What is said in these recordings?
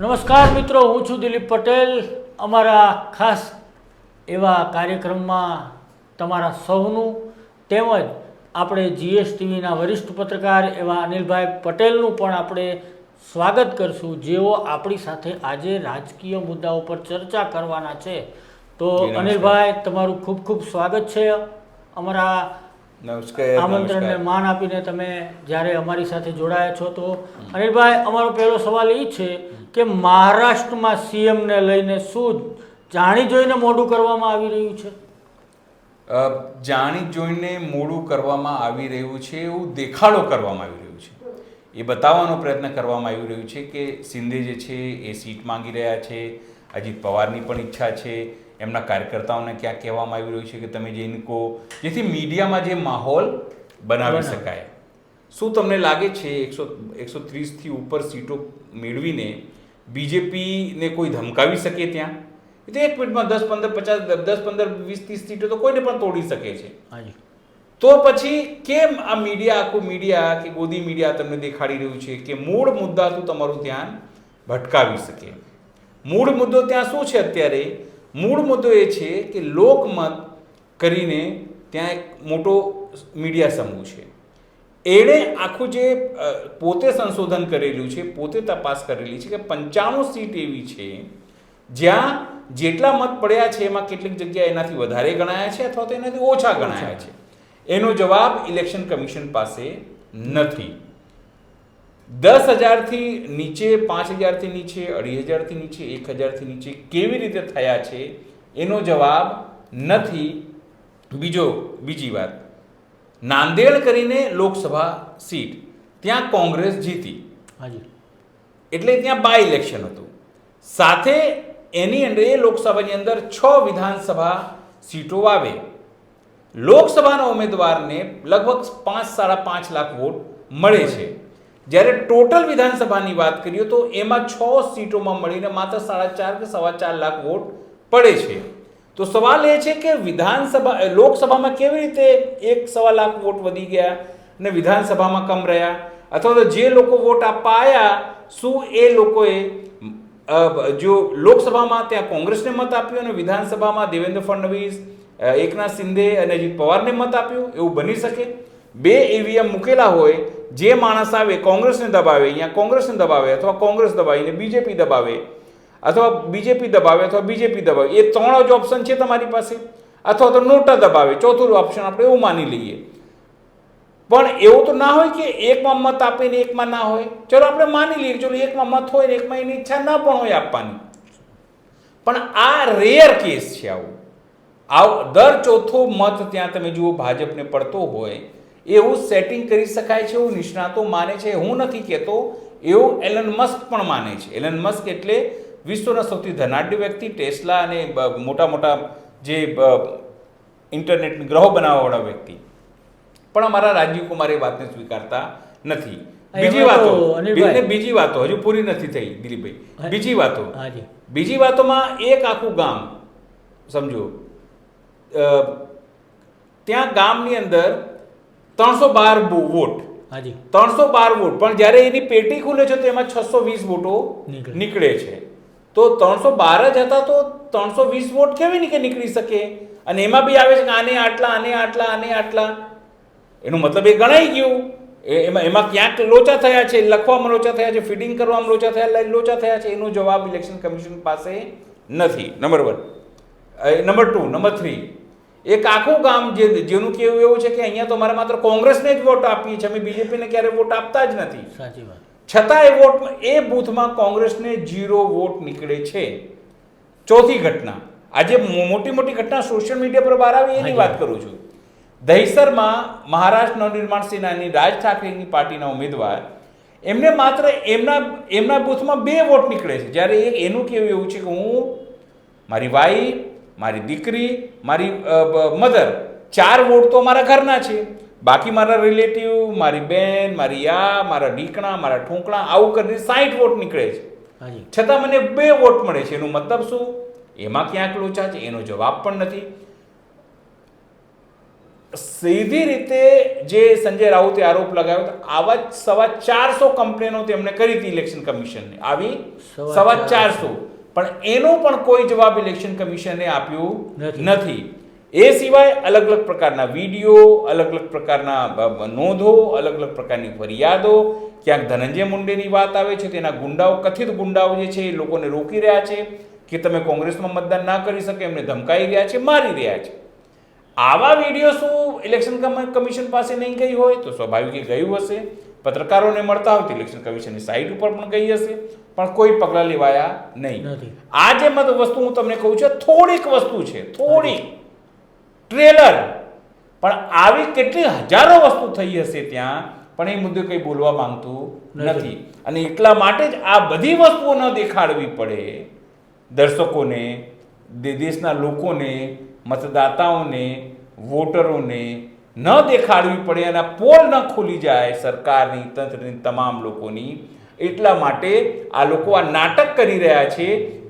નમસ્કાર મિત્રો, હું છું દિલીપ પટેલ. અમારા ખાસ એવા કાર્યક્રમમાં તમારા સૌનું તેમજ આપણે જીએસટીવીના વરિષ્ઠ પત્રકાર એવા અનિલભાઈ પટેલનું પણ આપણે સ્વાગત કરશું, જેઓ આપણી સાથે આજે રાજકીય મુદ્દાઓ પર ચર્ચા કરવાના છે. તો અનિલભાઈ, તમારું ખૂબ ખૂબ સ્વાગત છે. અમારા આમંત્રણને માન આપીને તમે જ્યારે અમારી સાથે જોડાયા છો. તો અનિલભાઈ, અમારો પહેલો સવાલ એ છે કે મહારાષ્ટ્રમાં સીએમને લઈને શું જાણી જોઈને મોડું કરવામાં આવી રહ્યું છે? જાણી જોઈને મોડું કરવામાં આવી રહ્યું છે એવું દેખાડો કરવામાં આવી રહ્યું છે. એ બતાવવાનો પ્રયત્ન કરવામાં આવી રહ્યું છે કે શિંદે જે છે એ સીટ માંગી રહ્યા છે. અજીત પવારની પણ ઈચ્છા છે. એમના કાર્યકર્તાઓને ક્યાં કહેવામાં આવી રહ્યું છે કે તમે જઈને કહો, જેથી મીડિયામાં જે માહોલ બનાવી શકાય. શું તમને લાગે છે 130થી ઉપર સીટો મેળવીને બીજેપીને કોઈ ધમકાવી શકે ત્યાં? એ તો એક મિનિટમાં 10, 15, 50, 10, 15, 20, 30 સીટો તો કોઈને પણ તોડી શકે છે. તો પછી કેમ આ મીડિયા, આખું મીડિયા કે ગોદી મીડિયા તમને દેખાડી રહ્યું છે કે મૂળ મુદ્દાથી તમારું ધ્યાન ભટકાવી શકે? મૂળ મુદ્દો ત્યાં શું છે અત્યારે? મૂળ મુદ્દો એ છે કે લોકમત કરીને ત્યાં એક મોટો મીડિયા સમૂહ છે. એણે આખું જે પોતે સંશોધન કરેલું છે, પોતે તપાસ કરેલી છે કે 95 સીટ એવી છે જ્યાં જેટલા મત પડ્યા છે એમાં કેટલીક જગ્યાએ એનાથી વધારે ગણાયા છે અથવા તો એનાથી ઓછા ગણાયા છે. એનો જવાબ ઇલેક્શન કમિશન પાસે નથી. 10,000થી નીચે, 5,000થી નીચે, 2,500થી નીચે, 1,000થી નીચે કેવી રીતે થયા છે એનો જવાબ નથી. બીજી વાત, નાંદેડ કરીને લોકસભા સીટ, ત્યાં કોંગ્રેસ જીતી, એટલે ત્યાં બાય ઇલેક્શન હતું. સાથે એની અંદર એ લોકસભાની અંદર 6 વિધાનસભા સીટો આવે. લોકસભાના ઉમેદવારને લગભગ 5-5.5 લાખ વોટ મળે છે. જ્યારે ટોટલ વિધાનસભાની વાત કરીએ તો એમાં 6 સીટોમાં મળીને માત્ર 4.5 કે 4.25 લાખ વોટ પડે છે. તો સવાલ એ છે કે લોકસભામાં કેવી રીતે 1.25 લાખ વોટ વધી ગયા અને વિધાનસભામાં કમ રહ્યા? અથવા તો જે લોકો વોટ આપવા આવ્યા, શું એ લોકોએ જો લોકસભામાં ત્યાં કોંગ્રેસને મત આપ્યો અને વિધાનસભામાં દેવેન્દ્ર ફડણવીસ, એકનાથ શિંદે અને અજીત પવારને મત આપ્યો? એવું બની શકે? 2 EVM મૂકેલા હોય, જે માણસ આવે કોંગ્રેસને દબાવે, અહીંયા કોંગ્રેસને દબાવે, અથવા કોંગ્રેસ દબાવીને બીજેપી દબાવે, અથવા બીજેપી દબાવે અથવા બીજેપી દબાવે. એ 3 જ ઓપ્શન છે તમારી પાસે. અથવા તો નોટા દબાવે, ચોથું ઓપ્શન આપણે એવું માની લઈએ. પણ એવું તો ના હોય કે એકમાં મત આપે ને એકમાં ના હોય. ચલો આપણે માની લઈએ, ચલો એકમાં મત હોય ને એકમાં એની ઈચ્છા ના પણ હોય આપવાની. પણ આ રેર કેસ છે. આવું દર ચોથો મત ત્યાં તમે જુઓ ભાજપને પડતો હોય, એવું સેટિંગ કરી શકાય છે એવું નિષ્ણાતો માને છે. હું નથી કહેતો, એવું એલન મસ્ક પણ માને છે. એલન મસ્ક એટલે વિશ્વના સૌથી ધનાઢ્ય વ્યક્તિ. ટેસ્લા અને મોટા મોટા જે ઇન્ટરનેટ ગ્રહો બનાવવાવાળા વ્યક્તિ. પણ અમારા રાજીવ કુમાર એ વાતને સ્વીકારતા નથી. બીજી વાતો હજુ પૂરી નથી થઈ દિલીપભાઈ. બીજી વાતોમાં એક આખું ગામ સમજો, ત્યાં ગામની અંદર 312 વોટ, 312 વોટ, પણ જ્યારે એની પેટી ખુલે છે તો એમાં 620 વોટો નીકળે છે. તો 312 જ હતા તો 320 વોટ કેવી રીતે નીકળી શકે? અને એમાં બી આવે છે કે આને આટલા, આને આટલા, આને આટલા. એનો મતલબ એ ગણાઈ ગયું. એમાં ક્યાંક લોચા થયા છે, લખવામાં લોચા થયા છે, ફિડિંગ કરવામાં લોચા થયા છે. એનો જવાબ ઇલેક્શન કમિશન પાસે નથી. નંબર 1. નંબર 2, નંબર 3, એક આખું ગામ જેનું કહેવું એવું છે કે અહીંયા તો મારે માત્ર કોંગ્રેસને જ વોટ આપીએ છીએ, અમે બીજેપીને ક્યારે વોટ આપતા જ નથી. સાચી વાત. છતાં એ બૂથમાં કોંગ્રેસને 0 વોટ નીકળે છે. ચોથી ઘટના, આજે મોટી મોટી ઘટના સોશિયલ મીડિયા પર બહાર આવી એની વાત કરું છું. દહીસરમાં મહારાષ્ટ્ર નવનિર્માણ સેનાની રાજ ઠાકરેની પાર્ટીના ઉમેદવાર, એમને માત્ર એમના બૂથમાં 2 વોટ નીકળે છે. જ્યારે એનું કેવું એવું છે કે હું, મારી વાઈફ, મારી દીકરી, મારી મધર, 4 વોટ તો મારા ઘરના છે. બાકી મારા રિલેટિવ, મારી બેન, મારી મારા ઢીકણા, મારા ઠોંકણા, આવું કરીને 60 વોટ નીકળે છે. છતાં મને 2 વોટ મળે છે. એનો મતલબ શું? એમાં ક્યાંક લોચા છે. એનો જવાબ પણ નથી. સીધી રીતે જે સંજય રાઉતે આરોપ લગાવ્યો તો આવા 450 કમ્પ્લેનો તેમણે કરી હતી ઇલેક્શન કમિશનને, આવી 450, પણ એનો પણ કોઈ જવાબ ઇલેક્શન કમિશને આપ્યું નથી. એ સિવાય અલગ અલગ પ્રકારના વિડીયો, અલગ અલગ પ્રકારના નોંધો, અલગ અલગ પ્રકારની ફરિયાદો, ક્યાંક ધનંજય મુંડેની વાત આવે છે, તેના ગુંડાઓ, કથિત ગુંડાઓ જે છે એ લોકોને રોકી રહ્યા છે કે તમે કોંગ્રેસમાં મતદાન ના કરી શકે, એમને ધમકાઈ રહ્યા છે, મારી રહ્યા છે. આવા વિડીયો શું ઇલેક્શન કમિશન પાસે નહીં ગઈ હોય? તો સ્વાભાવિક ગયું હશે. પત્રકારોને મળતા હોય તો ઇલેક્શન કમિશનની સાઇટ ઉપર પણ ગઈ હશે, પણ કોઈ પગલાં લેવાયા નહીં. આ જે વસ્તુ હું તમને કહું છું, થોડીક વસ્તુ છે, થોડીક ટ્રેલર, પણ આવી કેટલી હજારો વસ્તુ થઈ હશે ત્યાં, પણ એ મુદ્દે કંઈ બોલવા માંગતું નથી. અને એટલા માટે જ આ બધી વસ્તુઓ ન દેખાડવી પડે દર્શકોને, દેશના લોકોને, મતદાતાઓને, વોટરોને ન દેખાડવી પડે અને પોલ ન ખુલી જાય સરકારની, તંત્રની, તમામ લોકોની. એટલા માટે આ લોકો આ નાટક કરી રહ્યા છે.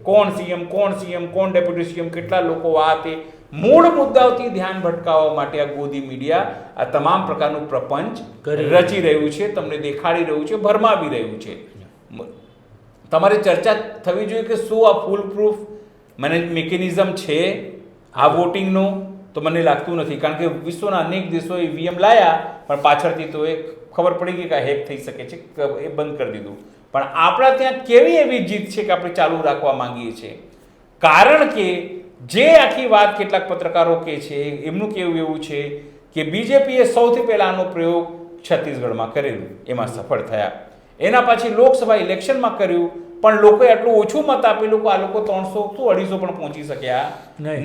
કોણ સીએમ, કોણ સીએમ, કોણ ડેપ્યુટી સીએમ, કેટલા લોકો આ તે મૂળ મુદ્દાઓથી ધ્યાન ભટકાવવા માટે આ ગોદી મીડિયા આ તમામ પ્રકારનું પ્રપંચ રચી રહ્યું છે, તમને દેખાડી રહ્યું છે, ભરમાવી રહ્યું છે. તમારે ચર્ચા થવી જોઈએ કે શું આ ફૂલ પ્રૂફ મિકેનિઝમ છે આ વોટિંગનો? તો મને લાગતું નથી, કારણ કે વિશ્વના અનેક દેશોએ ઈવીએમ લાયા, પણ પાછળથી તો એ ખબર પડી ગઈ કે હેક થઈ શકે છે, એ બંધ કરી દીધું. પણ આપણા ત્યાં કેવી એવી જીત છે કે આપણે ચાલુ રાખવા માંગીએ છીએ? કારણ કે જે આખી વાત કેટલાક પત્રકારો કહે છે, એમનું કહેવું એવું છે કે બીજેપીએ સૌથી પહેલા આનો પ્રયોગ છત્તીસગઢમાં કરેલું, એમાં સફળ થયા. એના પછી લોકસભા ઇલેક્શનમાં કર્યું, પણ લોકોએ આટલું ઓછું મત આપેલું કે આ લોકો 300 તો 250 પણ પહોંચી શક્યા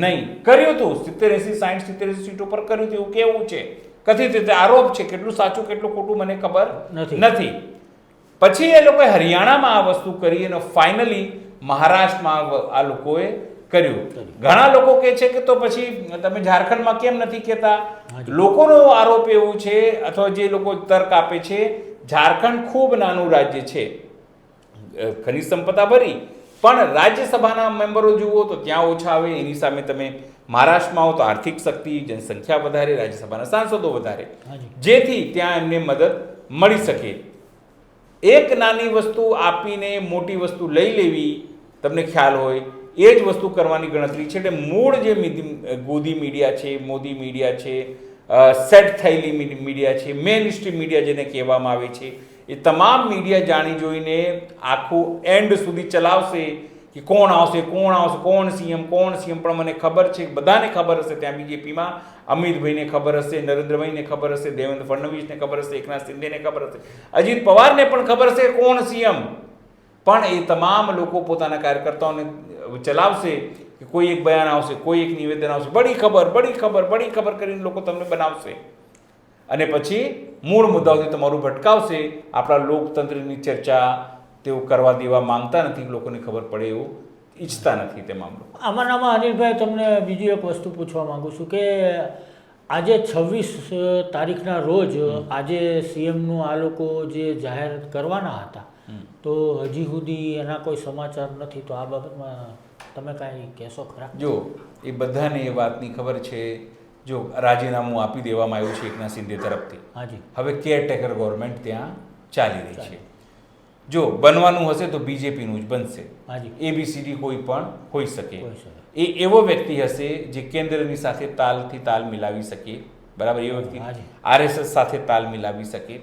નહીં. કર્યું હતું 70, 80, 60, 70 સીટો પર કર્યું હતું, એવું કેવું છે, કથિત રીતે આરોપ છે. કેટલું સાચું કેટલું ખોટું મને ખબર નથી. પછી એ લોકોએ હરિયાણામાં આ વસ્તુ કરી અને ફાઇનલી મહારાષ્ટ્રમાં આ લોકોએ કર્યું. ઘણા લોકો કહે છે કે તો પછી તમે ઝારખંડમાં કેમ નથી કહેતા? લોકોનો આરોપ એવું છે, અથવા જે લોકો તર્ક આપે છે, ઝારખંડ ખૂબ નાનું રાજ્ય છે, ખનિજ સંપદા ભરી, પણ રાજ્યસભાના મેમ્બરો જુઓ તો ત્યાં ઓછા આવે. એની સામે તમે મહારાષ્ટ્રમાં આવો તો આર્થિક શક્તિ, જનસંખ્યા વધારે, રાજ્યસભાના સાંસદો વધારે, જેથી ત્યાં એમને મદદ મળી શકે. એક નાની વસ્તુ આપીને મોટી વસ્તુ લઈ લેવી, તમને ખ્યાલ હોય, એ જ વસ્તુ કરવાની ગણતરી છે. એટલે મૂળ જે ગોદી મીડિયા છે, મોદી મીડિયા છે, સેટ થયેલી મીડિયા છે, મેઇન સ્ટ્રીમ મીડિયા જેને કહેવામાં આવે છે, એ તમામ મીડિયા જાણી જોઈને આખું એન્ડ સુધી ચલાવશે કે કોણ આવશે, કોણ સીએમ, પણ મને ખબર છે, બધાને ખબર હશે ત્યાં બીજેપીમાં, અમિતભાઈને ખબર હશે, નરેન્દ્રભાઈને ખબર હશે, દેવેન્દ્ર ફડણવીસને ખબર હશે, એકનાથ શિંદેને ખબર હશે, અજીત પવારને પણ ખબર હશે કોણ સીએમ. પણ એ તમામ લોકો પોતાના કાર્યકર્તાઓને ચલાવશે કે કોઈ એક બયાન આવશે, કોઈ એક નિવેદન આવશે, બડી ખબર કરીને લોકો તમને બનાવશે અને પછી મૂળ મુદ્દાઓથી તમારું ભટકાવશે. આપણા લોકતંત્રની ચર્ચા તેઓ કરવા દેવા માંગતા નથી, લોકોને ખબર પડે એવું ઈચ્છતા નથી તે મામલો. આમાં અનિલભાઈ, તમને બીજી એક વસ્તુ પૂછવા માંગુ છું કે આજે 26 તારીખના રોજ આજે સીએમનું આ લોકો જે જાહેરાત કરવાના હતા, તો હજી સુધી એના કોઈ સમાચાર નથી. તો આ બાબતમાં તમે કાંઈ કહેશો ખરા? જો એ બધાને એ વાતની ખબર છે. જો રાજીનામું આપી દેવામાં આવ્યું છે એકનાથ શિંદે તરફથી, હવે કેરટેકર ગવર્મેન્ટ ત્યાં ચાલી રહી છે. જો બનવાનું હશે તો બીજેપીનું જ બનશે. ABCD કોઈ પણ હોઈ શકે. એ એવો વ્યક્તિ હશે જે કેન્દ્રની સાથે તાલ મિલાવી શકે, બરાબર? એ વ્યક્તિ RSS સાથે તાલ મિલાવી શકે,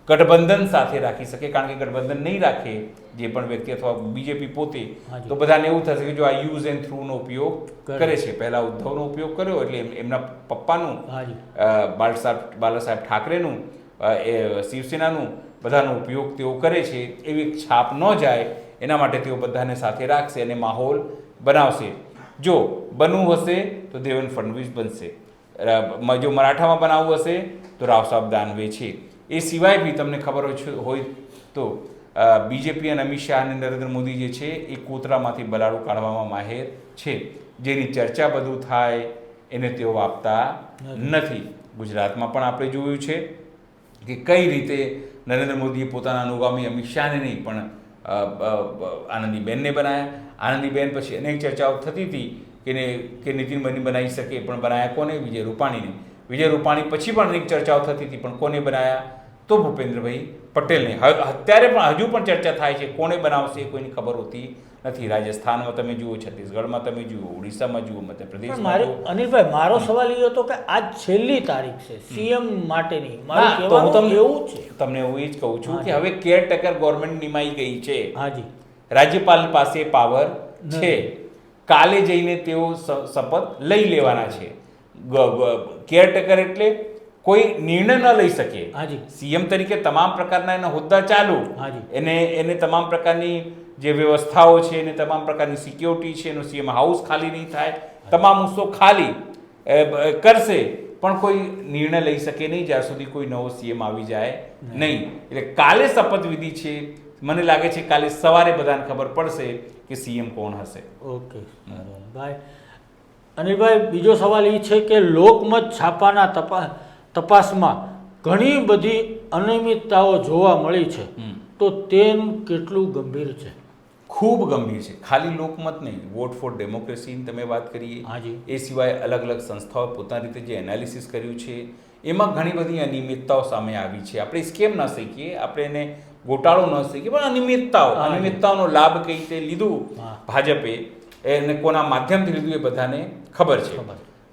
ગઠબંધન સાથે રાખી શકે. કારણ કે ગઠબંધન નહીં રાખે જે પણ વ્યક્તિ અથવા બીજેપી પોતે, તો બધાને એવું થશે કે જો આ યુઝ એન્ડ થ્રુનો ઉપયોગ કરે છે. પહેલા ઉદ્ધવનો ઉપયોગ કર્યો, એટલે એમના પપ્પાનું, બાલાસાહેબ ઠાકરેનું, શિવસેનાનું, બધાનો ઉપયોગ તેઓ કરે છે. એવી છાપ ન જાય એના માટે તેઓ બધાને સાથે રાખશે અને માહોલ બનાવશે. જો બનવું હશે તો દેવેન્દ્ર ફડણવીસ બનશે, જો મરાઠામાં બનાવવું હશે તો રાવ સાહેબ દાનવે છે. એ સિવાય બી તમને ખબર હોય તો બીજેપી અને અમિત શાહ અને નરેન્દ્ર મોદી જે છે એ કોતરામાંથી બલાડું કાઢવામાં માહેર છે. જેની ચર્ચા બધું થાય એને તેઓ આપતા નથી. ગુજરાતમાં પણ આપણે જોયું છે કે કઈ રીતે નરેન્દ્ર મોદીએ પોતાના અનુગામી અમિત શાહને નહીં પણ આનંદીબેનને બનાવ્યા. આનંદીબેન પછી અનેક ચર્ચાઓ થતી હતી કે નીતિનભાઈને બનાવી શકે, પણ બનાવ્યા કોને? વિજય રૂપાણીને. વિજય રૂપાણી પછી પણ અનેક ચર્ચાઓ થતી હતી, પણ કોને બનાવ્યા? તો ભૂપેન્દ્રભાઈ પટેલને. અત્યારે પણ હજુ પણ ચર્ચા થાય છે, કોને બનાવશે એ કોઈની ખબર હોતી નથી. રાજસ્થાનમાં તમે જુઓ, છત્તીસગઢમાં તમે જુઓ, ઓડિશામાં જુઓ, મધ્યપ્રદેશમાં જુઓ. અનિલભાઈ, મારો સવાલ એ હતો કે આજ છેલ્લી તારીખ છે સીએમ માટેની. ના, તો હું તમને એવું છે, તમને હું એ જ કહું છું કે હવે કેરટેકર ગવર્મેન્ટ નિમાઈ ગઈ છે. હાજી, રાજ્યપાલ પાસે પાવર છે. કાલે જઈને તેઓ શપથ લઈ લેવાના છે. કેરટેકર એટલે કોઈ નિર્ણય ન લઈ શકે. હાજી, સીએમ તરીકે તમામ પ્રકારના એના હોદ્દા ચાલુ, હાજી, એને તમામ પ્રકારની જે વ્યવસ્થાઓ છે, એને તમામ પ્રકારની સિક્યોરિટી છે, એનું સીએમ હાઉસ ખાલી નહીં થાય, તમામ મુદ્દો ખાલી કરશે, પણ કોઈ નિર્ણય લઈ શકે નહીં જ્યાં સુધી કોઈ નવો સીએમ આવી જાય નહીં. એટલે કાલે શપથવિધિ છે. મને લાગે છે કાલે સવારે બધાને ખબર પડશે કે સીએમ કોણ હશે. ઓકે ભાઈ. અનિલભાઈ, બીજો સવાલ એ છે કે લોકમત છાપાના તપાસમાં ઘણી બધી અનિયમિતતાઓ જોવા મળી છે, તો તેનું કેટલું ગંભીર છે? ખૂબ ગંભીર છે. ખાલી લોકમત નહીં, વોટ ફોર ડેમોક્રેસીની તમે વાત કરીએ, એ સિવાય અલગ અલગ સંસ્થાઓ પોતાની રીતે જે એનાલિસિસ કર્યું છે, એમાં ઘણી બધી અનિયમિતતાઓ સામે આવી છે. આપણે સ્કેમ ન શીખીએ, આપણે એને ગોટાળો ન શીખીએ, પણ અનિયમિતતાઓનો લાભ કઈ રીતે લીધું ભાજપે, એને કોના માધ્યમથી લીધું એ બધાને ખબર છે.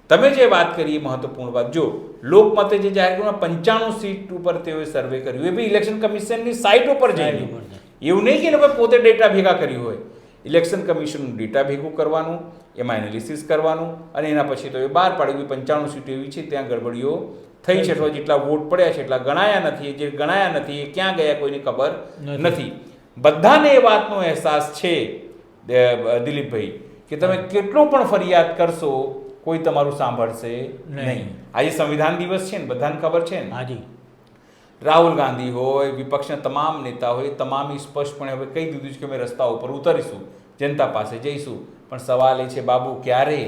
તમે જે વાત કરી એ મહત્વપૂર્ણ વાત. જો લોકમતે જે જાહેર કર્યું 95 સીટ ઉપર તેઓએ સર્વે કર્યું, એ બી ઇલેક્શન કમિશનની સાઇટ ઉપર જઈને. એવું નહીં કે એ લોકોએ પોતે ડેટા ભેગા કર્યું હોય. ઇલેક્શન કમિશનનું ડેટા ભેગું કરવાનું, એમાં એનાલિસિસ કરવાનું, અને એના પછી તો એ બહાર પાડ્યું કે 95 સીટ એવી છે ત્યાં ગડબડીઓ થઈ છે, અથવા જેટલા વોટ પડ્યા છે એટલા ગણાયા નથી. જે ગણાયા નથી એ ક્યાં ગયા કોઈને ખબર નથી. બધાને એ વાતનો અહેસાસ છે દિલીપભાઈ કે તમે કેટલો પણ ફરિયાદ કરશો કોઈ તમારું સાંભળશે નહીં. આજે સંવિધાન દિવસ છે ને, બધાને ખબર છે ને. હાજી, રાહુલ ગાંધી હોય, વિપક્ષના તમામ નેતા હોય, તમામે સ્પષ્ટપણે હવે કહી દીધું છે કે અમે રસ્તા ઉપર ઉતરીશું, જનતા પાસે જઈશું. પણ સવાલ એ છે, બાબુ ક્યારે?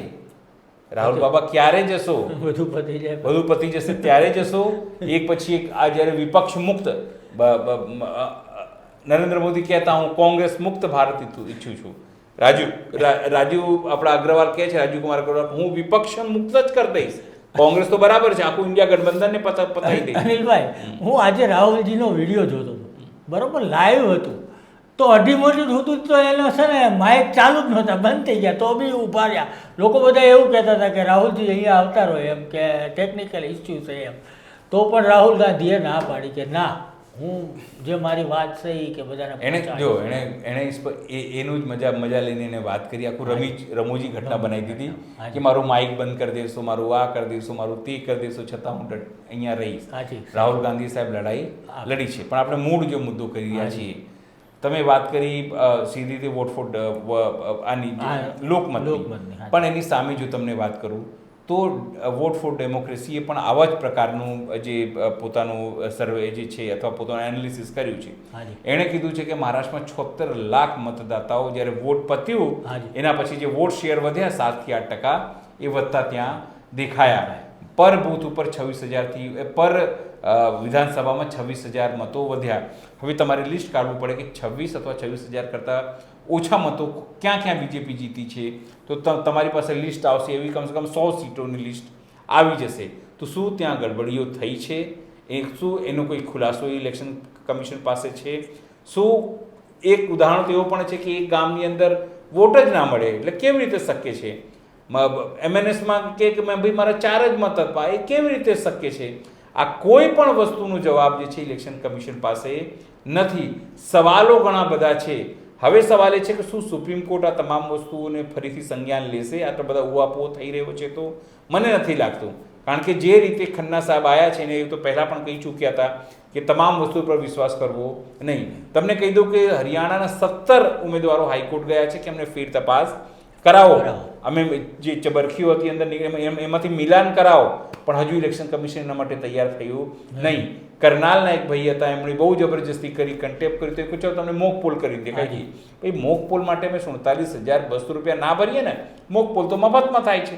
રાહુલ બાબા ક્યારે જશો? બધું પતી જશે ત્યારે જશો? એક પછી એક. આ જ્યારે વિપક્ષ મુક્ત, નરેન્દ્ર મોદી કહેતા હું કોંગ્રેસ મુક્ત ભારત ઈચ્છું છું. રાજીવ આપણા અગ્રવાલ કહે છે, રાજીવ કુમાર અગ્રવાલ, હું વિપક્ષ મુક્ત જ કરી દઈશ. કોંગ્રેસ તો બરાબર છે, આખું ઇન્ડિયા ગઠબંધનને પતાવી દે. અનિલભાઈ, હું આજે રાહુલજીનો વિડીયો જોતો હતો, બરોબર, લાઈવ હતું, તો અઢી મોટી હતું તો એનો છે ને માઇક ચાલુ જ નહોતા, બંધ થઈ ગયા, તો બી ઊભા રહ્યા. લોકો બધા એવું કહેતા હતા કે રાહુલજી અહીંયા આવતા રહો, એમ કે ટેકનિકલ ઇસ્યુ છે એમ. તો પણ રાહુલ ગાંધીએ ના પાડી કે ના, હું જે મારી વાત છે એ કે બધાને. એણે એનું જ મજા લઈને એને વાત કરી, આખું રમૂજી ઘટના બનાવી દીધી કે મારું માઇક બંધ કરી દેશો, મારું આ કરી દેશો, મારું તે કરી દેશો, છતાં હું અહીંયા રહીશ. રાહુલ ગાંધી સાહેબ લડાઈ લડી છે, પણ આપણે મૂળ જે મુદ્દો કરી રહ્યા છીએ, તમે વાત કરી સીધી રીતે વોટ ફોર આની લોકમત, પણ એની સામે જો તમને વાત કરું તો વોટ ફોર ડેમોક્રેસીએ પણ આવા જ પ્રકારનું જે પોતાનું સર્વે જે છે અથવા પોતાનું એનાલિસિસ કર્યું છે. એણે કીધું છે કે મહારાષ્ટ્રમાં 76 લાખ મતદાતાઓ જ્યારે વોટ પત્યું એના પછી જે વોટ શેર વધ્યા 7 થી 8%, એ વધતા ત્યાં દેખાયા. પર બૂથ ઉપર 26,000થી પર વિધાનસભામાં 26,000 મતો વધ્યા. હવે તમારે લિસ્ટ કાઢવું પડે કે 26 અથવા 26,000 કરતાં ઓછા મતો ક્યાં ક્યાં બીજેપી જીતી છે. તો તમારી પાસે લિસ્ટ આવશે, એવી કમસે કમ 100 સીટોની લિસ્ટ આવી જશે. તો શું ત્યાં ગડબડીઓ થઈ છે? શું એનો કોઈ ખુલાસો ઇલેક્શન કમિશન પાસે છે? શું એક ઉદાહરણ તો એવો પણ છે કે એક ગામની અંદર વોટ જ ના મળે, એટલે કેવી રીતે શક્ય છે? MNSમાં કે ભાઈ મારા 4 જ મત હતા, એ કેવી રીતે શક્ય છે? આ કોઈ પણ વસ્તુનો જવાબ જે છે ઇલેક્શન કમિશન પાસે નથી. સવાલો ઘણા બધા છે. હવે સવાલ એ છે કે શું સુપ્રીમ કોર્ટ આ તમામ વસ્તુઓને ફરીથી સંજ્ઞાન લેશે? આટલા બધા ઉહાપોહ થઈ રહ્યો છે તો મને નથી લાગતું, કારણ કે જે રીતે ખન્ના સાહેબ આવ્યા છે ને એ તો પહેલાં પણ કહી ચૂક્યા હતા કે તમામ વસ્તુ પર વિશ્વાસ કરવો નહીં. તમને કહી દઉં કે હરિયાણાના 17 ઉમેદવારો હાઈકોર્ટ ગયા છે કે અમને ફેર તપાસ કરાવો, અમે જે ચબરખીઓ હતી અંદર એમાંથી મિલાન કરાવો, પણ હજુ ઇલેક્શન કમિશન એના માટે તૈયાર થયું નહીં. કરનાલના એક ભાઈ હતા, એમણે બહુ જબરજસ્તી કરી, કન્ટેપ કરી, તો ચાલો તમને મોક પોલ કરી દેખાય છે. ભાઈ મોક પોલ માટે અમે 47,200 રૂપિયા ના ભરીએ ને, મોક પોલ તો મફતમાં થાય છે,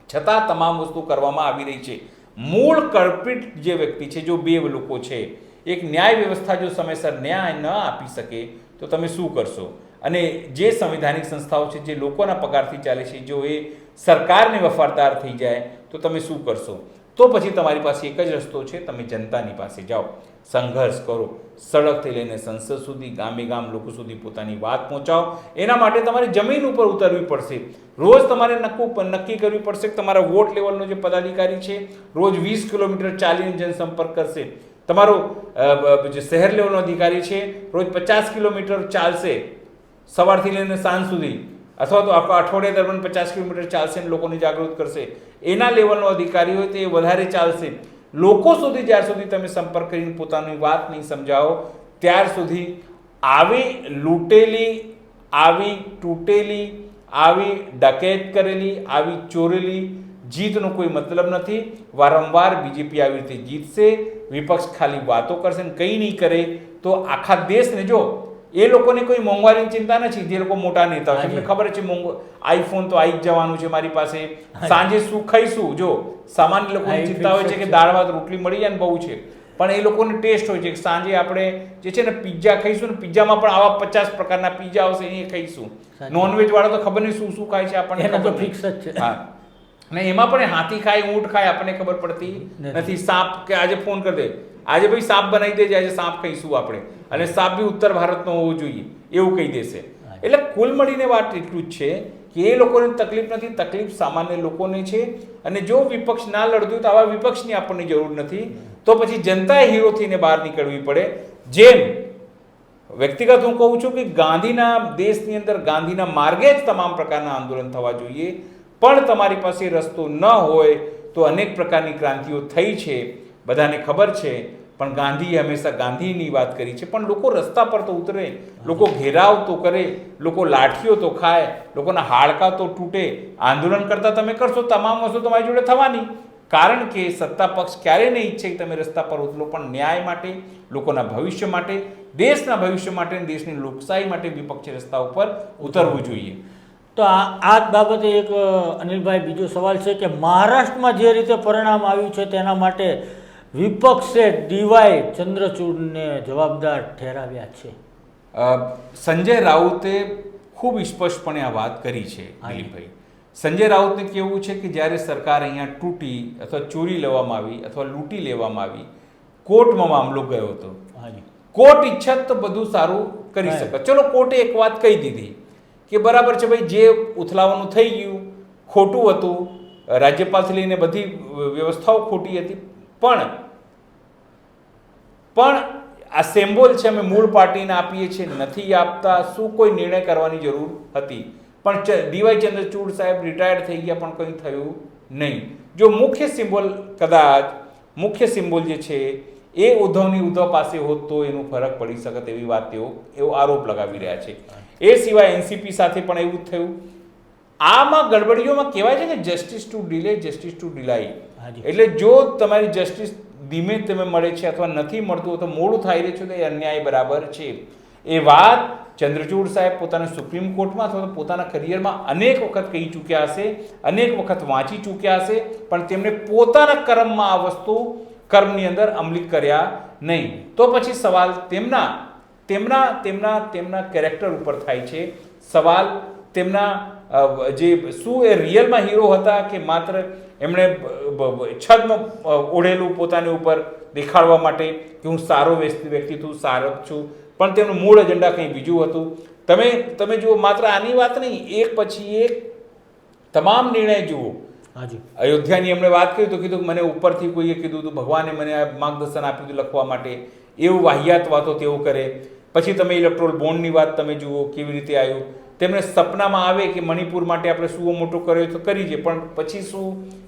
છતાં તમામ વસ્તુ કરવામાં આવી રહી છે. મૂળ કલ્પ્રિટ જે વ્યક્તિ છે, જો બે લોકો છે, એક ન્યાય વ્યવસ્થા જો સમયસર ન્યાય ન આપી શકે તો તમે શું કરશો? અને જે સંવિધાનિક સંસ્થાઓ છે જે લોકોના પગારથી ચાલે છે, જો એ સરકારને વફાદાર થઈ જાય તો તમે શું કરશો? તો પછી તમારી પાસે એક જ રસ્તો છે, તમે જનતાની પાસે જાઓ, સંઘર્ષ કરો, સડકથી લઈને સંસદ સુધી, ગામે ગામ લોકો સુધી પોતાની વાત પહોંચાડો. એના માટે તમારે જમીન ઉપર ઉતરવી પડશે. રોજ તમારે નક્કી કરવી પડશે કે તમારા વોટ લેવલનો જે પદાધિકારી છે રોજ 20 કિલોમીટર ચાલીને જનસંપર્ક કરશે. તમારો જે શહેર લેવલનો અધિકારી છે રોજ 50 કિલોમીટર ચાલશે સવારથી લઈને સાંજ સુધી, અથવા તો આખા અઠવાડિયા દરમિયાન 50 કિલોમીટર ચાલશે અને લોકોને જાગૃત કરશે. એના લેવલનો અધિકારી હોય તો એ વધારે ચાલશે. લોકો સુધી જ્યાર સુધી તમે સંપર્ક કરીને પોતાની વાત નહીં સમજાવો ત્યાર સુધી આવી લૂંટેલી, આવી તૂટેલી, આવી ડકેત કરેલી, આવી ચોરેલી જીતનો કોઈ મતલબ નથી. વારંવાર બીજેપી આવી રીતે જીતશે. વિપક્ષ ખાલી વાતો કરશે ને કંઈ નહીં કરે તો આખા દેશને, જો એ લોકોને કોઈ મોંઘવારીની ચિંતા નથી, જે લોકો મોટા નેતા હોય એમને ખબર છે આઈફોન તો આવી જ જવાનું છે મારી પાસે, સાંજે શું ખાઈશું. જો સામાન્ય લોકોની ચિંતા હોય છે કે દાળ ભાત રોટલી મળી જાય ને બહુ છે, પણ એ લોકોને ટેસ્ટ હોય છે કે સાંજે આપણે જે છે ને પિઝા ખાઈશું ને પિઝામાં પણ આવા 50 પ્રકારના પિઝા આવશે એ ખાઈશું. નોનવેજ વાળા તો ખબર નહીં શું શું ખાય છે આપણને ખબર ફિક્સ જ છે. હા, ને એમાં પણ હાથી ખાય, ઊંટ ખાય, આપણને ખબર પડતી નથી. સાપ કે આજે ફોન કરી દે, આજે ભાઈ સાપ બનાવી દેજે, આજે સાપ ખાઈશું આપણે, અને સાપ બી ઉત્તર ભારતનો હોવો જોઈએ એવું કહી દેશે. એટલે કુલ મળીને વાત એટલું જ છે કે એ લોકોને તકલીફ નથી, તકલીફ સામાન્ય લોકોને છે. અને જો વિપક્ષ ના લડતું તો આવા વિપક્ષની આપણને જરૂર નથી. તો પછી જનતાએ હીરો થઈને બહાર નીકળવી પડે. જેમ વ્યક્તિગત હું કહું છું કે ગાંધીના દેશની અંદર ગાંધીના માર્ગે જ તમામ પ્રકારના આંદોલન થવા જોઈએ, પણ તમારી પાસે રસ્તો ન હોય તો અનેક પ્રકારની ક્રાંતિઓ થઈ છે, બધાને ખબર છે. પણ ગાંધીએ હંમેશા ગાંધીની વાત કરી છે, પણ લોકો રસ્તા પર તો ઉતરે, લોકો ઘેરાવ તો કરે, લોકો લાઠીઓ તો ખાય, લોકોના હાડકા તો તૂટે. આંદોલન કરતા તમે કરશો તમામ વસ્તુ તમારી જોડે થવાની, કારણ કે સત્તા પક્ષ ક્યારેય નહીં ઈચ્છે કે તમે રસ્તા પર ઉતરો, પણ ન્યાય માટે, લોકોના ભવિષ્ય માટે, દેશના ભવિષ્ય માટે, દેશની લોકશાહી માટે વિપક્ષે રસ્તા ઉપર ઉતરવું જોઈએ. તો આ જ બાબતે એક અનિલભાઈ બીજો સવાલ છે કે મહારાષ્ટ્રમાં જે રીતે પરિણામ આવ્યું છે તેના માટે વિપક્ષે ડીવાય ચંદ્રચૂડને જવાબદાર ઠેરાવ્યા છે. સંજય રાઉતે ખૂબ સ્પષ્ટપણે આ વાત કરી છે દિલીપભાઈ. સંજય રાઉતને કેવું છે કે જ્યારે સરકાર અહીંયા તૂટી અથવા ચોરી લેવામાં આવી અથવા લૂંટી લેવામાં આવી, કોર્ટમાં મામલો ગયો હતો. કોર્ટ ઈચ્છત તો બધું સારું કરી શકે. ચલો કોર્ટે એક વાત કહી દીધી કે બરાબર છે ભાઈ, જે ઉથલાવાનું થઈ ગયું ખોટું હતું, રાજ્યપાલથી લઈને બધી વ્યવસ્થાઓ ખોટી હતી, પણ આ સિમ્બોલ છે અમે મૂળ પાર્ટીને આપીએ છીએ, નથી આપતા, શું કોઈ નિર્ણય કરવાની જરૂર હતી? પણ ડીવાય ચંદ્રચૂડ સાહેબ રિટાયર્ડ થઈ ગયા પણ કંઈ થયું નહીં. જો મુખ્ય સિમ્બોલ કદાચ મુખ્ય સિમ્બોલ જે છે એ ઉદ્ધવ પાસે હોત તો એનું ફરક પડી શકત એવી વાત તેઓ એવો આરોપ લગાવી રહ્યા છે. એ સિવાય એનસીપી સાથે પણ એવું જ થયું. આમાં ગડબડીઓમાં કહેવાય છે કે justice to delay, justice to delay. એટલે જો તમારી જસ્ટિસ ધીમે ધીમે મળે છે અથવા નથી મળતું તો મોડું થઈ રહ્યું છે તો એ અન્યાય બરાબર છે. એ વાત ચંદ્રચૂડ સાહેબ પોતાના સુપ્રીમ કોર્ટમાં અથવા તો પોતાના કરિયરમાં અનેક વખત કહી ચૂક્યા હશે, અનેક વખત વાંચી ચૂક્યા હશે, પણ તેમણે પોતાના કર્મમાં આ વસ્તુ કર્મની અંદર અમલી કર્યા નહીં. તો પછી સવાલ તેમના કેરેક્ટર ઉપર થાય છે. સવાલ તેમના જે શું એ રિયલમાં હીરો હતા કે માત્ર એમણે છદ્મ ઓઢેલું પોતાની ઉપર દેખાડવા માટે કે હું સારો વ્યક્તિ છું, સારો છું, પણ તેમનું મૂળ એજન્ડા કંઈ બીજું હતું. તમે જુઓ, માત્ર આની વાત નહીં, એક પછી એક તમામ નિર્ણય જુઓ. અયોધ્યાની એમણે વાત કરી તો કીધું મને ઉપરથી કોઈએ કીધું હતું, ભગવાને મને માર્ગદર્શન આપ્યું હતું લખવા માટે, એવું વાહિયાત વાતો તેઓ કરે. પછી તમે ઇલેક્ટ્રોલ બોન્ડની વાત તમે જુઓ કેવી રીતે આવ્યું. તેમને સપનામાં આવે કે મણિપુર માટે આપણે શું મોટો કર્યો તો કરી છે, પણ પછી શું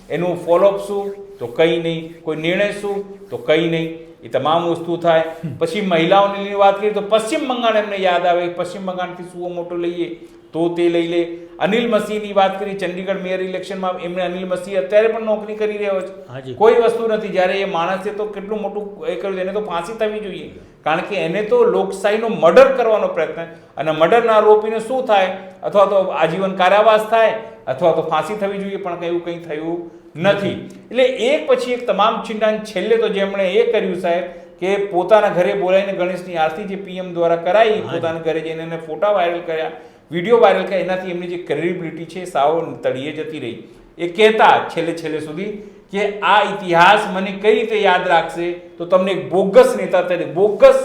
એનું ફોલોઅપ શું તો કંઈ નહીં, કોઈ નિર્ણય શું તો કંઈ નહીં. એ તમામ વસ્તુ થાય. પછી મહિલાઓની વાત કરીએ તો પશ્ચિમ બંગાળ એમને યાદ આવે, પશ્ચિમ બંગાળથી શું મોટો લઈએ તો તે લઈ લે. અનિલ મસીહની વાત કરી, ચંડીગઢ મેયર ઇલેક્શનમાં એમણે અનિલ મસીહ અત્યારે પણ નોકરી કરી રહ્યો છે. કોઈ વસ્તુ નથી. જ્યારે એ માણસે તો કેટલું મોટું એ કર્યું, એને તો ફાંસી થવી જોઈએ, કારણ કે એને તો લોકશાહીનો મર્ડર કરવાનો પ્રયત્ન, અને મર્ડરના આરોપીને શું થાય, અથવા તો આજીવન કારાવાસ થાય અથવા તો ફાંસી થવી જોઈએ, પણ એવું કંઈ થયું નથી. એટલે એક પછી એક તમામ ચિંતા. છેલ્લે તો જેમણે એ કર્યું સાહેબ કે પોતાના ઘરે બોલાવીને ગણેશની આરતી જે પીએમ દ્વારા કરાવી, પોતાના ઘરે જઈને એને ફોટા વાયરલ કર્યા, વિડીયો વાયરલ કર્યા, એનાથી એમની જે ક્રેડિબિલિટી છે સાવ તળિયે જતી રહી. એ કહેતા છેલ્લે સુધી કે આ ઇતિહાસ મને કઈ રીતે યાદ રાખશે, તો તમને એક બોગસ નેતા તરીકે, બોગસ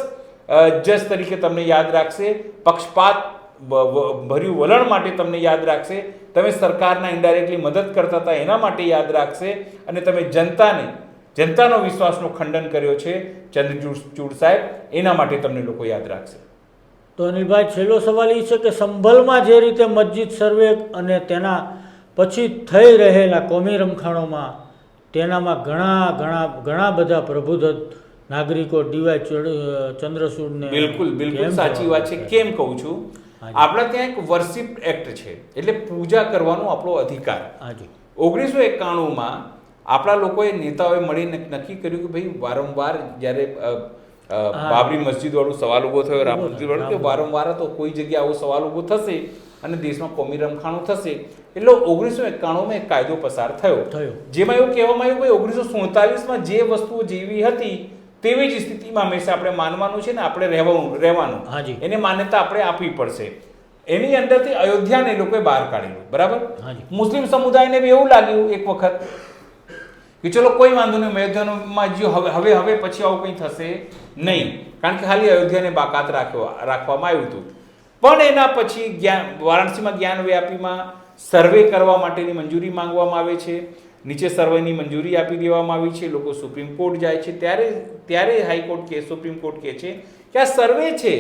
જજ તરીકે તમને યાદ રાખશે, પક્ષપાત ભર્યું વલણ માટે તમને યાદ રાખશે, તમે સરકારના ઇન્ડાયરેક્ટલી મદદ કરતા હતા એના માટે યાદ રાખશે, અને તમે જનતાનો વિશ્વાસનો ખંડન કર્યો છે ચંદ્રચૂડ સાહેબ, એના માટે તમને લોકો યાદ રાખશે. તો અનિલભાઈ, છેલ્લો સવાલ એ છે કે સંભલમાં જે રીતે મસ્જિદ સર્વે અને તેના પછી થઈ રહેલા કોમી રમખાણોમાં તેનામાં ઘણા બધા પ્રબુદ્ધ નાગરિકો ડીવાય ચંદ્રચૂડને બિલકુલ સાચી વાત છે. કેમ કહું છું, આપણા ત્યાં એક વર્શિપ એક્ટ છે, એટલે પૂજા કરવાનો આપણો અધિકાર. 1991માં આપણા લોકોએ નેતાઓએ મળીને નક્કી કર્યું કે ભાઈ વારંવાર જ્યારે બાબરી મસ્જિદ વાળો સવાલ ઉભો થયો, રામ મંદિર વાળો, કે વારંવાર તો કોઈ જગ્યાએ આવો સવાલ ઉભો થશે અને દેશમાં કોમી રમખાણું થશે, એટલે 1991માં એક કાયદો પસાર થયો, જેમાં એવું કહેવામાં આવ્યું કે 1947માં જે વસ્તુઓ જેવી હતી તેવી જ સ્થિતિમાં હંમેશા આપણે માનવાનું છે ને આપણે રહેવાનું, એને માન્યતા આપણે આપવી પડશે. એની અંદરથી અયોધ્યાને એ લોકોએ બહાર કાઢેલું, બરાબર. મુસ્લિમ સમુદાયને બી એવું લાગ્યું એક વખત કે ચલો કોઈ વાંધો નહીં, અયોધ્યામાં જો હવે પછી આવું કંઈ થશે નહીં, કારણ કે ખાલી અયોધ્યાને બાકાત રાખવામાં આવ્યું હતું. પણ એના પછી વારાણસીમાં જ્ઞાનવ્યાપીમાં સર્વે કરવા માટેની મંજૂરી માંગવામાં આવે છે, નીચે સર્વેની મંજૂરી આપી દેવામાં આવી છે, લોકો સુપ્રીમ કોર્ટ જાય છે, ત્યારે હાઈકોર્ટ કે સુપ્રીમ કોર્ટ કહે છે કે આ સર્વે છે,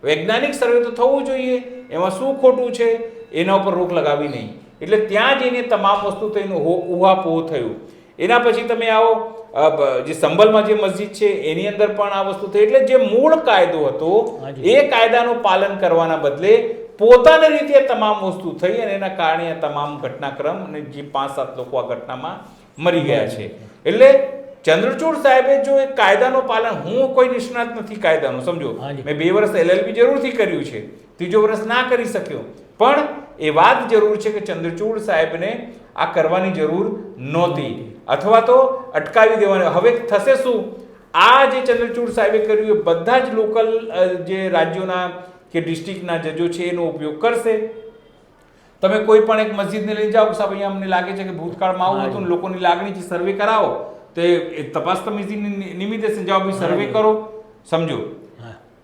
વૈજ્ઞાનિક સર્વે તો થવું જોઈએ, એમાં શું ખોટું છે, એના ઉપર રોક લગાવી નહીં. એટલે ત્યાં જઈને તમામ વસ્તુ તો એનું ઉહાપોહ થયું. એના પછી તમે આવો જે સંભલમાં જે મસ્જિદ છે એની અંદર પણ આ વસ્તુ થઈ. એટલે જે મૂળ કાયદો હતો એ કાયદાનું પાલન કરવાના બદલે પોતાની રીતે તમામ વસ્તુ થઈ, અને એના કારણે આ તમામ ઘટનાક્રમ અને જે 5-7 લોકો આ ઘટનામાં મરી ગયા છે. એટલે ચંદ્રચૂડ સાહેબે જો એક કાયદાનું પાલન, હું કોઈ નિષ્ણાત નથી કાયદાનો, સમજો, મેં 2 વર્ષ LLB જરૂરથી કર્યું છે, 3જો વર્ષ ના કરી શક્યો, પણ એ વાત જરૂર છે કે ચંદ્રચૂડ સાહેબને આ કરવાની જરૂર નહોતી, અથવા તો અટકાવી દેવાની. હવે થશે શું, આ જે ચંદ્રચૂડ સાહેબે કર્યું એ બધા જ લોકલ જે રાજ્યોના કે ડિસ્ટ્રિક્ટના જજો છે એનો ઉપયોગ કરશે. તમે કોઈ પણ એક મસ્જિદને લઈ જાઓ કે સાહેબ અહીંયા અમને લાગે છે કે ભૂતકાળમાં આવું હતું, લોકોની લાગણીથી સર્વે કરાવો, તો એ તપાસ સમિતિની નિમિત્તે જાઓ, બી સર્વે કરો, સમજો.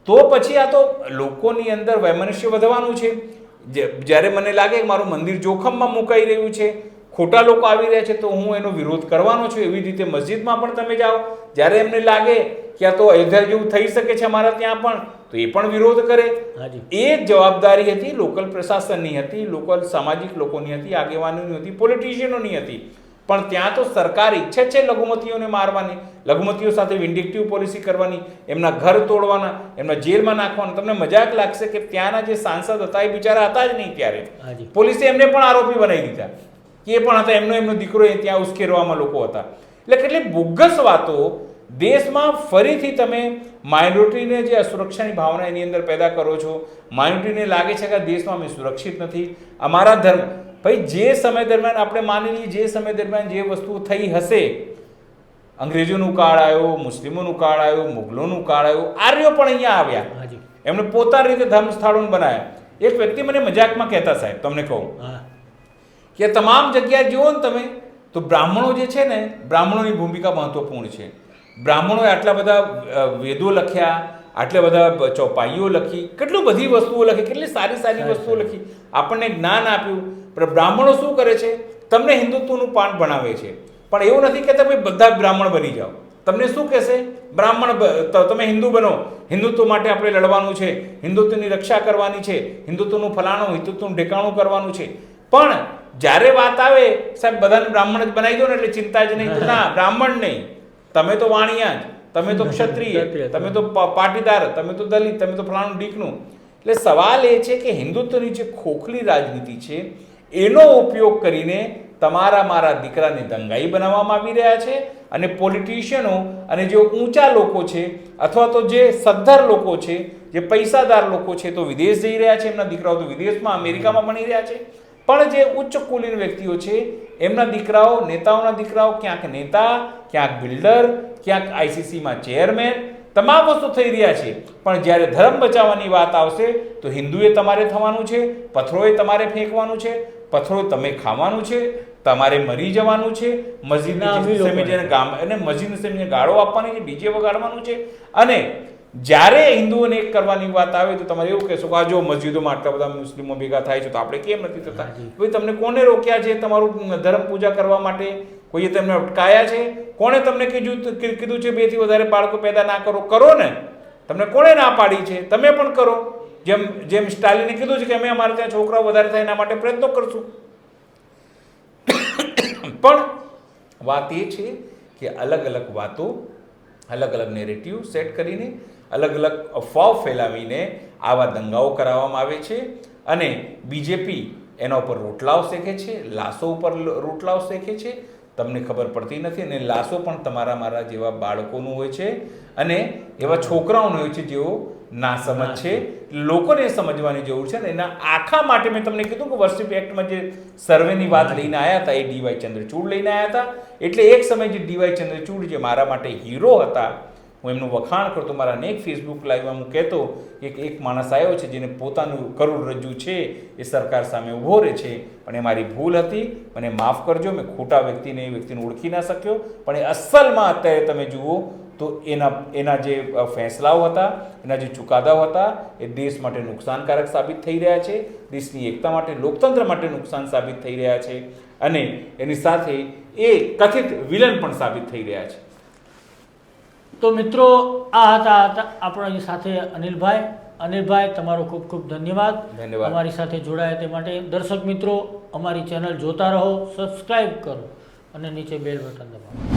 તો પછી આ તો લોકોની અંદર વૈમનસ્ય વધવાનું છે. જ્યારે મને લાગે કે મારું મંદિર જોખમમાં મુકાઈ રહ્યું છે, ખોટા લોકો આવી રહ્યા છે, તો હું એનો વિરોધ કરવાનો છું. એવી રીતે મસ્જિદમાં પણ તમે જાઓ, જ્યારે એમને લાગે કે આ તો અયોધ્યા જેવું થઈ શકે છે અમારા ત્યાં પણ, તો એ પણ વિરોધ કરે. એ જવાબદારી હતી લોકલ પ્રશાસનની હતી, લોકલ સામાજિક લોકોની હતી, આગેવાનોની હતી, પોલિટિશિયનોની હતી. પણ ત્યાં તો સરકાર ઈચ્છે છે લઘુમતીઓને મારવાની, લઘુમતીઓ સાથે વિન્ડિક્ટિવ પોલિસી કરવાની, એમના ઘર તોડવાના, એમના જેલમાં નાખવાના. તમને મજાક લાગશે કે ત્યાંના જે સાંસદ હતા એ બિચારા હતા જ નહીં ત્યારે, પોલીસે એમને પણ આરોપી બનાવી દીધા કે એ પણ હતા, એમનો દીકરો ત્યાં ઉશ્કેરવામાં લોકો હતા. એટલે કેટલી બોગસ વાતો દેશમાં ફરીથી તમે માઇનોરિટીને જે અસુરક્ષાની ભાવના એની અંદર પેદા કરો છો. માઇનોરિટીને લાગે છે કે આ દેશમાં અમે સુરક્ષિત નથી, અમારા ધર્મ. ભાઈ, જે સમય દરમિયાન આપણે માની લઈએ, જે સમય દરમિયાન જે વસ્તુ થઈ હશે, અંગ્રેજોનું કાળ આવ્યો, મુસ્લિમોનું કાળ આવ્યો, મુગલોનું કાળ આવ્યો, આર્યો પણ અહીંયા આવ્યા, એમણે પોતાની રીતે ધર્મ સ્થળો બનાવ્યા. એક વ્યક્તિ મને મજાકમાં કહેતા, સાહેબ તમને કહું કે તમામ જગ્યાએ જુઓ ને તમે, તો બ્રાહ્મણો જે છે ને, બ્રાહ્મણોની ભૂમિકા મહત્વપૂર્ણ છે. બ્રાહ્મણોએ આટલા બધા વેદો લખ્યા, આટલા બધા ચોપાઈઓ લખી, કેટલી બધી વસ્તુઓ લખી, કેટલી સારી સારી વસ્તુઓ લખી, આપણને જ્ઞાન આપ્યું. પણ બ્રાહ્મણો શું કરે છે, તમને હિન્દુત્વનું પાઠ ભણાવે છે, પણ એવું નથી કહેતા ભાઈ બધા બ્રાહ્મણ બની જાઓ. તમને શું કહેશે, બ્રાહ્મણ તમે હિન્દુ બનો, હિન્દુત્વ માટે આપણે લડવાનું છે, હિન્દુત્વની રક્ષા કરવાની છે, હિન્દુત્વનું ફલાણું, હિન્દુત્વનું ઢેકાણું કરવાનું છે. પણ જ્યારે વાત આવે સાહેબ બધાને બ્રાહ્મણ જ બનાવી દો ને એટલે ચિંતા જ નહીં. ના, બ્રાહ્મણ નહીં, તમે તો વાણિયા જ, તમે તો ક્ષત્રિય, તમે તો પાટીદાર, તમે તો દલિત, તમે તો ફલાણું ઢીકનું. એટલે સવાલ એ છે કે હિન્દુત્વની જે ખોખલી રાજનીતિ છે એનો ઉપયોગ કરીને તમારા મારા દીકરાને દંગાઈ બનાવવામાં આવી રહ્યા છે. અને પોલિટિશિયનો અને જે ઊંચા લોકો છે અથવા તો જે સદ્ધર લોકો છે, જે પૈસાદાર લોકો છે, તો વિદેશ જઈ રહ્યા છે, એમના દીકરાઓ તો વિદેશમાં અમેરિકામાં ભણી રહ્યા છે. પણ જે ઉચ્ચ કુલીન વ્યક્તિઓ છે એમના દીકરાઓ, નેતાઓના દીકરાઓ ક્યાંક નેતા, ક્યાંક બિલ્ડર, ક્યાંક ICCમાં ચેરમેન, તમામ વસ્તુ થઈ રહ્યા છે. પણ જ્યારે ધર્મ બચાવવાની વાત આવશે તો હિન્દુએ તમારે થવાનું છે, પથ્થરોએ તમારે ફેંકવાનું છે, પથ્થરો તમે ખાવાનું છે, તમારે મરી જવાનું છે, મસ્જિદની ના, અમીર સામે લોકોને. જેને અને મસ્જિદની સામે ગાળો આપવાની છે, ડીજે વગાડવાનું છે, અને જ્યારે હિન્દુઓને એક કરવાની વાત આવે તો તમારે એવું કહેશો કે આ જો મસ્જિદોમાં આટલા બધા મુસ્લિમો ભેગા થાય છે તો આપણે કેમ નથી થતા? હાજી. ભાઈ તમને કોને રોક્યા છે તમારું ધર્મ પૂજા કરવા માટે? કોઈએ તમને અટકાયા છે? કોણે તમને કીધું છે 2 થી વધારે બાળકો પેદા ના કરો? કરો ને. તમને કોણે ના પાડી છે? તમે પણ કરો. જેમ સ્ટાલિને કીધું છે કે અમે અમારે ત્યાં છોકરાઓ વધારે થાય એના માટે પ્રયત્નો કરશું. પણ વાત એ છે કે અલગ અલગ વાતો, અલગ અલગ નેરેટિવ સેટ કરીને, અલગ અલગ અફવાઓ ફેલાવીને આવા દંગાઓ કરાવવામાં આવે છે, અને બીજેપી એના ઉપર રોટલાઓ શેકે છે, લાશો ઉપર રોટલાઓ શેકે છે. તમને ખબર પડતી નથી, અને લાશો પણ તમારા મારા જેવા બાળકોનું હોય છે, અને એવા છોકરાઓનું હોય છે જેઓ ના સમજ છે. લોકોને સમજવાની જરૂર છે, ને એના આખા માટે મેં તમને કીધું કે વર્શિપ એક્ટમાં જે સર્વેની વાત લઈને આવ્યા હતા એ ડીવાય ચંદ્રચૂડ લઈને આવ્યા હતા. એટલે એક સમય જે ડીવાય ચંદ્રચૂડ જે મારા માટે હીરો હતા, હું એમનું વખાણ કરતો, મારા અનેક ફેસબુક લાઈવમાં હું કહેતો કે એક માણસ આવ્યો છે જેને પોતાનું કરોડરજ્જુ છે એ સરકાર સામે ઊભો રહે છે, પણ એ મારી ભૂલ હતી, મને માફ કરજો, મેં ખોટા વ્યક્તિને એ વ્યક્તિને ઓળખી ના શક્યો. પણ એ અસલમાં અત્યારે તમે જુઓ તો એના જે ફેંસલાઓ હતા, એના જે ચુકાદાઓ હતા, એ દેશ માટે નુકસાનકારક સાબિત થઈ રહ્યા છે, દેશની એકતા માટે, લોકતંત્ર માટે નુકસાન સાબિત થઈ રહ્યા છે, અને એની સાથે એ કથિત વિલન પણ સાબિત થઈ રહ્યા છે. તો મિત્રો, આ હતા આપણા સાથે અનિલભાઈ. અનિલભાઈ, તમારો ખૂબ ખૂબ ધન્યવાદ. ધન્યવાદ. અમારી સાથે જોડાયા તે માટે. દર્શક મિત્રો, અમારી ચેનલ જોતા રહો, સબસ્ક્રાઈબ કરો અને નીચે બેલ બટન દબાવો.